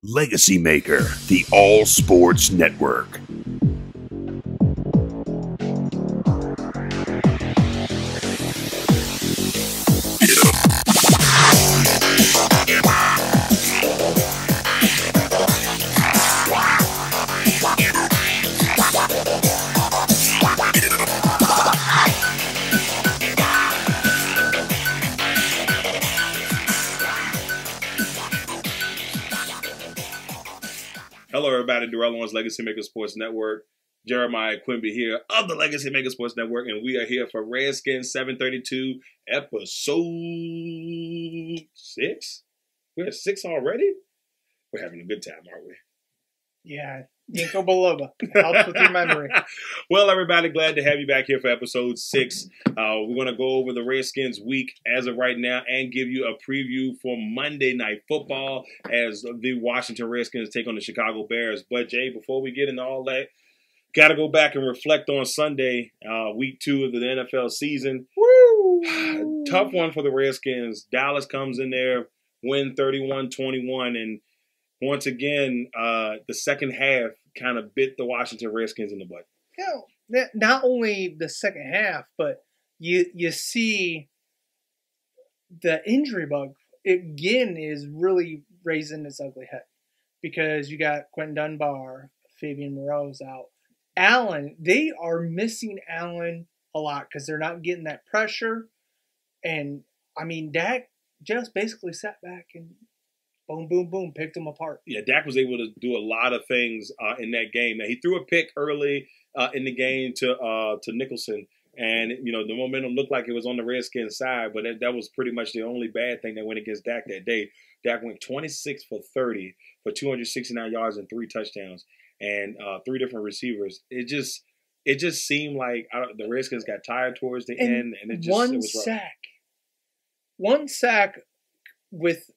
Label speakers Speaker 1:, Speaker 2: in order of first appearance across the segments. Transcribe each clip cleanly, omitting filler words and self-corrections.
Speaker 1: LegacyMaker, the All Sports Network.
Speaker 2: Hello, everybody. Darrell on LegacyMaker Sports Network. Jeremiah Quimby here of the LegacyMaker Sports Network, and we are here for Redskins 732, episode 6. We're at 6 already? We're having a good time, aren't we?
Speaker 3: Yeah, Ginkgo biloba. Helps with your memory.
Speaker 2: Well, everybody, glad to have you back here for episode 6. We're going to go over the Redskins week as of right now and give you a preview for Monday Night Football as the Washington Redskins take on the Chicago Bears. But, Jay, before we get into all that, got to go back and reflect on Sunday, week 2 of the NFL season.
Speaker 3: Woo!
Speaker 2: Tough one for the Redskins. Dallas comes in there, win 31-21, and once again, the second half kind of bit the Washington Redskins in the butt.
Speaker 3: Not only the second half, but you see the injury bug again is really raising its ugly head because you got Quentin Dunbar, Fabian Moreau's out. Allen, they are missing Allen a lot because they're not getting that pressure. And, I mean, Dak just basically sat back and boom, boom, boom, picked them apart.
Speaker 2: Yeah, Dak was able to do a lot of things in that game. Now, he threw a pick early in the game to Nicholson, and you know the momentum looked like it was on the Redskins side, but that was pretty much the only bad thing that went against Dak that day. Dak went 26 for 30 for 269 yards and 3 touchdowns, and 3 different receivers. It just seemed like the Redskins got tired towards the end, and it was rough.
Speaker 3: One sack with.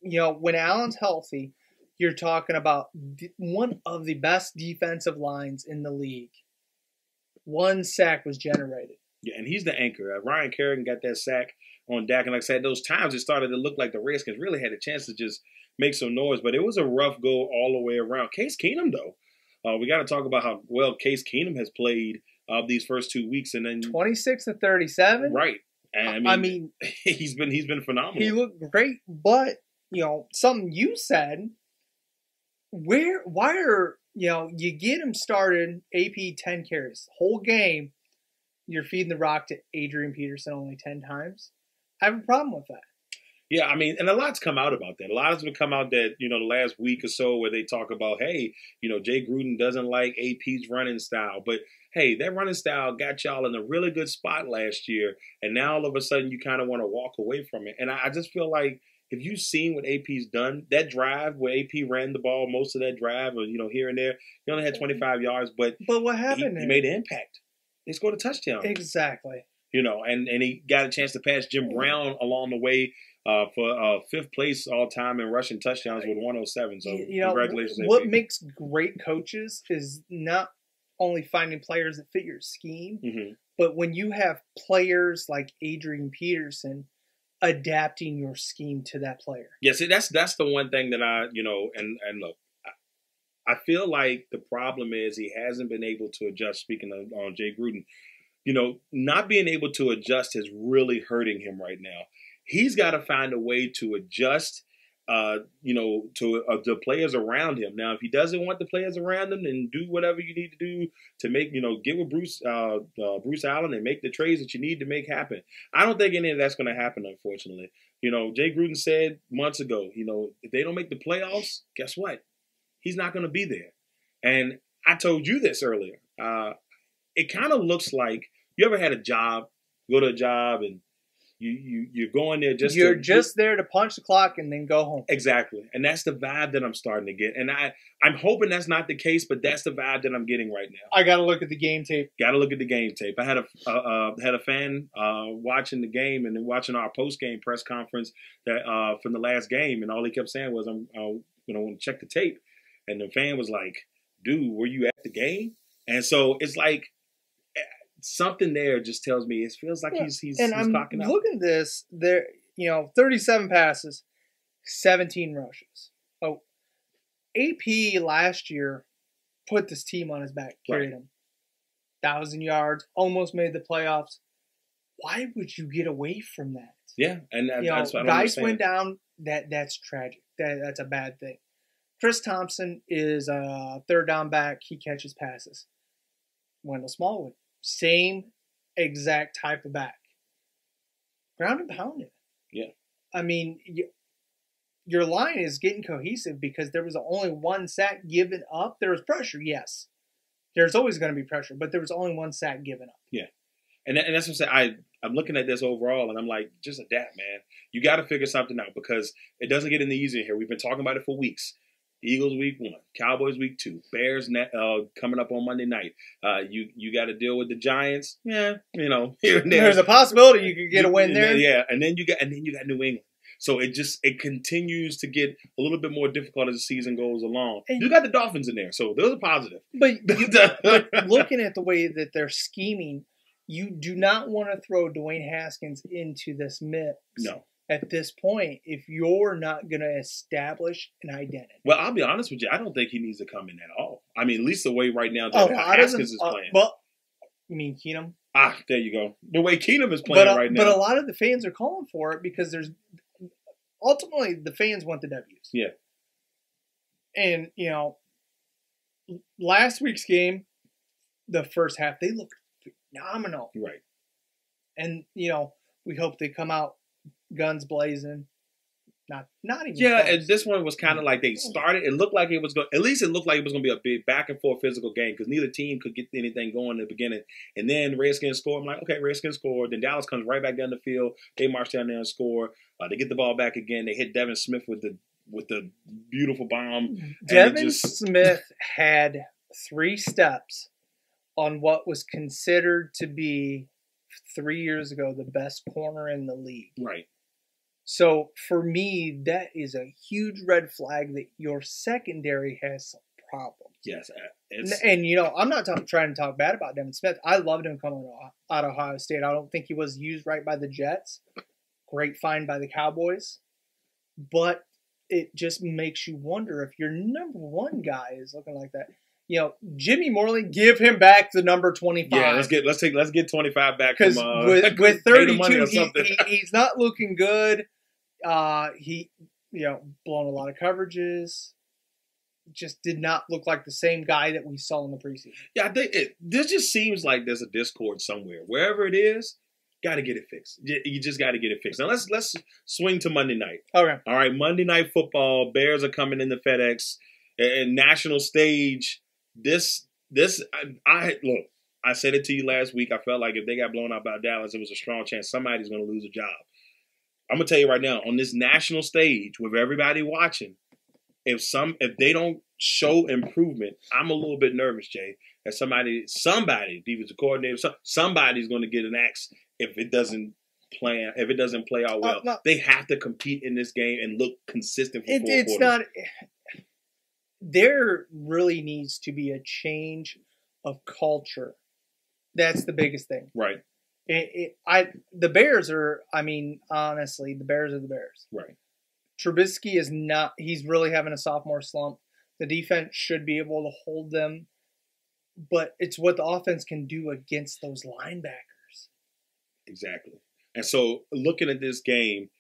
Speaker 3: You know, when Allen's healthy, you're talking about one of the best defensive lines in the league. 1 sack was generated.
Speaker 2: Yeah, and he's the anchor. Ryan Kerrigan got that sack on Dak. And like I said, those times it started to look like the Redskins really had a chance to just make some noise. But it was a rough go all the way around. Case Keenum, though, we got to talk about how well Case Keenum has played these first 2 weeks. And then
Speaker 3: 26-37?
Speaker 2: Right. And I mean he's been phenomenal.
Speaker 3: He looked great, but you know, something you said, why are, you know, you get him started, AP 10 carries, whole game, you're feeding the rock to Adrian Peterson only 10 times. I have a problem with that.
Speaker 2: Yeah, I mean, and a lot's come out about that. A lot has been come out that, you know, the last week or so where they talk about, hey, you know, Jay Gruden doesn't like AP's running style. But, hey, that running style got y'all in a really good spot last year. And now all of a sudden you kind of want to walk away from it. And I just feel like, if you've seen what AP's done, that drive where AP ran the ball most of that drive, or you know here and there, he only had 25 yards, but
Speaker 3: what happened?
Speaker 2: He made an impact. He scored a touchdown.
Speaker 3: Exactly.
Speaker 2: You know, and he got a chance to pass Jim Brown along the way for 5th place all time in rushing touchdowns with 107. So you congratulations.
Speaker 3: What
Speaker 2: AP.
Speaker 3: makes great coaches is not only finding players that fit your scheme, but when you have players like Adrian Peterson adapting your scheme to that player.
Speaker 2: Yeah, see, that's the one thing that I, you know, and look, I feel like the problem is he hasn't been able to adjust, speaking on Jay Gruden, you know, not being able to adjust is really hurting him right now. He's got to find a way to adjust, you know, to the players around him. Now, if he doesn't want the players around him, then do whatever you need to do to make, you know, get with Bruce Allen and make the trades that you need to make happen. I don't think any of that's going to happen, unfortunately. You know, Jay Gruden said months ago, you know, if they don't make the playoffs, guess what? He's not going to be there. And I told you this earlier. It kind of looks like, you ever had a job, go to a job and you're going there just
Speaker 3: there to punch the clock and then go home.
Speaker 2: Exactly. And that's the vibe that I'm starting to get. And I'm hoping that's not the case, but that's the vibe that I'm getting right now.
Speaker 3: I got to look at the game tape.
Speaker 2: Got to look at the game tape. I had a fan watching the game and then watching our post-game press conference that from the last game, and all he kept saying was, "I'm want to check the tape." And the fan was like, "Dude, were you at the game?" And so it's like, something there just tells me it feels like he's clocking out.
Speaker 3: Look at this. There, 37 passes, 17 rushes. Oh, AP last year put this team on his back, carried him 1,000 yards, almost made the playoffs. Why would you get away from that?
Speaker 2: Yeah, and that's what I don't
Speaker 3: guys
Speaker 2: understand.
Speaker 3: went down. That's tragic. That's a bad thing. Chris Thompson is a third down back. He catches passes. Wendell Smallwood, same exact type of back. Ground and pounded.
Speaker 2: Yeah.
Speaker 3: I mean, your line is getting cohesive because there was only one sack given up. There was pressure, yes. There's always going to be pressure, but there was only one sack given up.
Speaker 2: Yeah. And that's what I'm saying. I'm looking at this overall, and I'm like, just adapt, man. You got to figure something out because it doesn't get any easier here. We've been talking about it for weeks. Eagles week 1, Cowboys week 2, Bears coming up on Monday night. You got to deal with the Giants. Yeah, here and there.
Speaker 3: There's a possibility you could get a win there.
Speaker 2: Yeah, and then you got New England. So it continues to get a little bit more difficult as the season goes along. And you got the Dolphins in there, so there's a positive.
Speaker 3: But looking at the way that they're scheming, you do not want to throw Dwayne Haskins into this mix.
Speaker 2: No.
Speaker 3: At this point, if you're not going to establish an identity.
Speaker 2: Well, I'll be honest with you. I don't think he needs to come in at all. I mean, at least the way right now that Haskins is playing.
Speaker 3: You mean Keenum?
Speaker 2: There you go. The way Keenum is playing right now.
Speaker 3: But a lot of the fans are calling for it because ultimately the fans want the W's.
Speaker 2: Yeah.
Speaker 3: And, last week's game, the first half, they looked phenomenal.
Speaker 2: Right.
Speaker 3: And, we hope they come out guns blazing. Not even
Speaker 2: Yeah,
Speaker 3: close.
Speaker 2: and this one was kind of like they started. It looked like it was going. At least it looked like it was going to be a big back and forth physical game because neither team could get anything going in the beginning. And then Redskins score. I'm like, okay, Redskins scored. Then Dallas comes right back down the field. They march down there and score. They get the ball back again. They hit Devin Smith with the beautiful bomb.
Speaker 3: Devin Smith had 3 steps on what was considered to be 3 years ago the best corner in the league.
Speaker 2: Right.
Speaker 3: So for me, that is a huge red flag that your secondary has some problems.
Speaker 2: Yes.
Speaker 3: And I'm not trying to talk bad about Devin Smith. I loved him coming out of Ohio State. I don't think he was used right by the Jets. Great find by the Cowboys. But it just makes you wonder if your number 1 guy is looking like that. Jimmy Morley, give him back the number 25.
Speaker 2: Yeah, let's get 25 back
Speaker 3: because
Speaker 2: from
Speaker 3: with 32,
Speaker 2: or
Speaker 3: he's not looking good. He blown a lot of coverages. Just did not look like the same guy that we saw in the preseason.
Speaker 2: Yeah, I think this just seems like there's a discord somewhere. Wherever it is, got to get it fixed. You just got to get it fixed. Now let's swing to Monday night.
Speaker 3: Okay.
Speaker 2: All right, Monday Night Football. Bears are coming in the FedEx and national stage. I said it to you last week. I felt like if they got blown out by Dallas, it was a strong chance somebody's going to lose a job. I'm going to tell you right now, on this national stage with everybody watching, if they don't show improvement, I'm a little bit nervous, Jay, that somebody, defensive coordinator, somebody's going to get an axe if it doesn't play out well.
Speaker 3: No.
Speaker 2: They have to compete in this game and look consistent for 4 quarters.
Speaker 3: It's not. There really needs to be a change of culture. That's the biggest thing.
Speaker 2: Right.
Speaker 3: The Bears are, honestly, the Bears are the Bears.
Speaker 2: Right.
Speaker 3: Trubisky is not, he's really having a sophomore slump. The defense should be able to hold them, but it's what the offense can do against those linebackers.
Speaker 2: Exactly. And so looking at this game,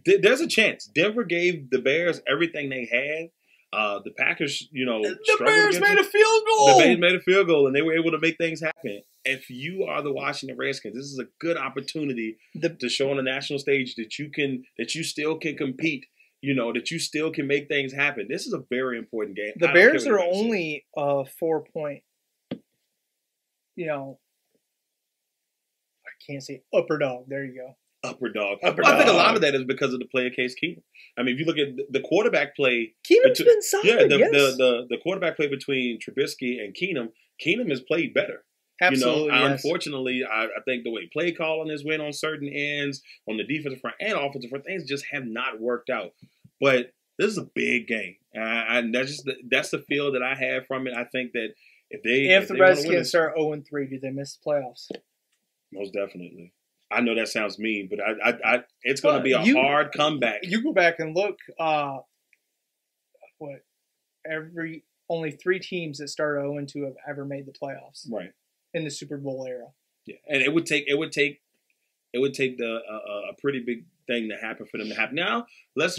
Speaker 2: there's a chance. Denver gave the Bears everything they had. The Packers,
Speaker 3: the Bears made a field goal.
Speaker 2: The Bears made a field goal, and they were able to make things happen. If you are the Washington Redskins, this is a good opportunity to show on the national stage that you still can compete. That you still can make things happen. This is a very important game.
Speaker 3: The Bears are only 4-point. I can't say upper dog. There you go.
Speaker 2: Upper dog. I think a lot of that is because of the player Case Keenum. If you look at the quarterback play,
Speaker 3: Keenum's been solid.
Speaker 2: Yeah,
Speaker 3: yes.
Speaker 2: the quarterback play between Trubisky and Keenum has played better.
Speaker 3: Absolutely. Yes.
Speaker 2: Unfortunately, I think the way play calling has went on certain ends on the defensive front and offensive front, things just have not worked out. But this is a big game, and that's the feel that I have from it. I think that if
Speaker 3: the Redskins start 0-3, do they miss the playoffs?
Speaker 2: Most definitely. I know that sounds mean, but it's going to be a hard comeback.
Speaker 3: You go back and look. only 3 teams that started 0-2 have ever made the playoffs.
Speaker 2: Right.
Speaker 3: In the Super Bowl era.
Speaker 2: Yeah, and it would take a pretty big thing to happen for them to happen. Now,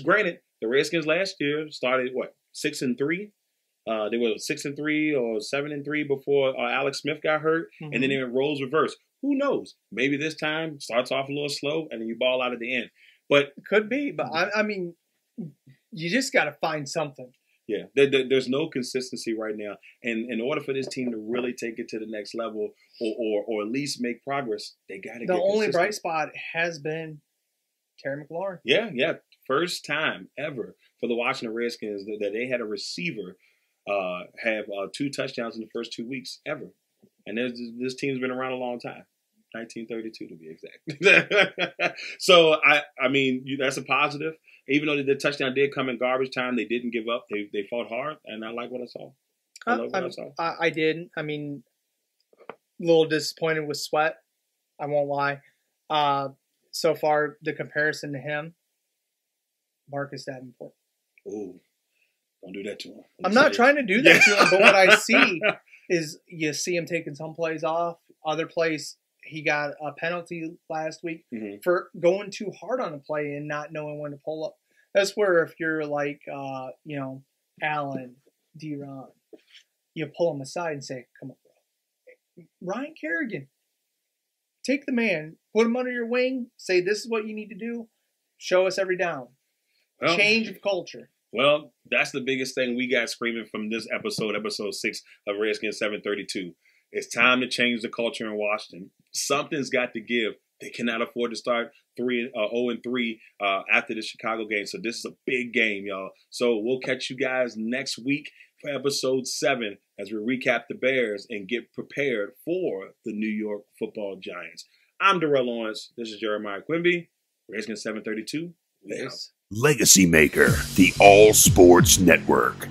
Speaker 2: granted, the Redskins last year started 6-3. They were 6-3 or 7-3 before Alex Smith got hurt, and then it roles reversed. Who knows? Maybe this time starts off a little slow, and then you ball out at the end. But
Speaker 3: it could be. But I mean, you just got to find something.
Speaker 2: Yeah, there's no consistency right now, and in order for this team to really take it to the next level, or at least make progress, they got to.
Speaker 3: The only bright spot has been Terry McLaurin.
Speaker 2: Yeah, first time ever for the Washington Redskins that they had a receiver have 2 touchdowns in the first 2 weeks ever, and this team's been around a long time. 1932 to be exact. So I mean that's a positive. Even though the touchdown did come in garbage time, they didn't give up. They fought hard, and I like what I saw.
Speaker 3: I did. I mean, a little disappointed with Sweat. I won't lie. So far, the comparison to him, Marcus Davenport.
Speaker 2: Ooh, don't do that to him.
Speaker 3: I'm not trying to do that to him, but what I see is you see him taking some plays off, other plays. He got a penalty last week for going too hard on a play and not knowing when to pull up. That's where if you're like, Allen, D-Ron, you pull him aside and say, come on, bro. Ryan Kerrigan, take the man, put him under your wing, say this is what you need to do, show us every down. Well, change of culture.
Speaker 2: Well, that's the biggest thing we got screaming from this episode 6 of Redskins 732. It's time to change the culture in Washington. Something's got to give. They cannot afford to start 0-3 after the Chicago game. So this is a big game, y'all. So we'll catch you guys next week for episode 7 as we recap the Bears and get prepared for the New York Football Giants. I'm Darrell Owens. This is Jeremiah Quimby. Redskins 732.
Speaker 1: LegacyMaker, the All Sports Network.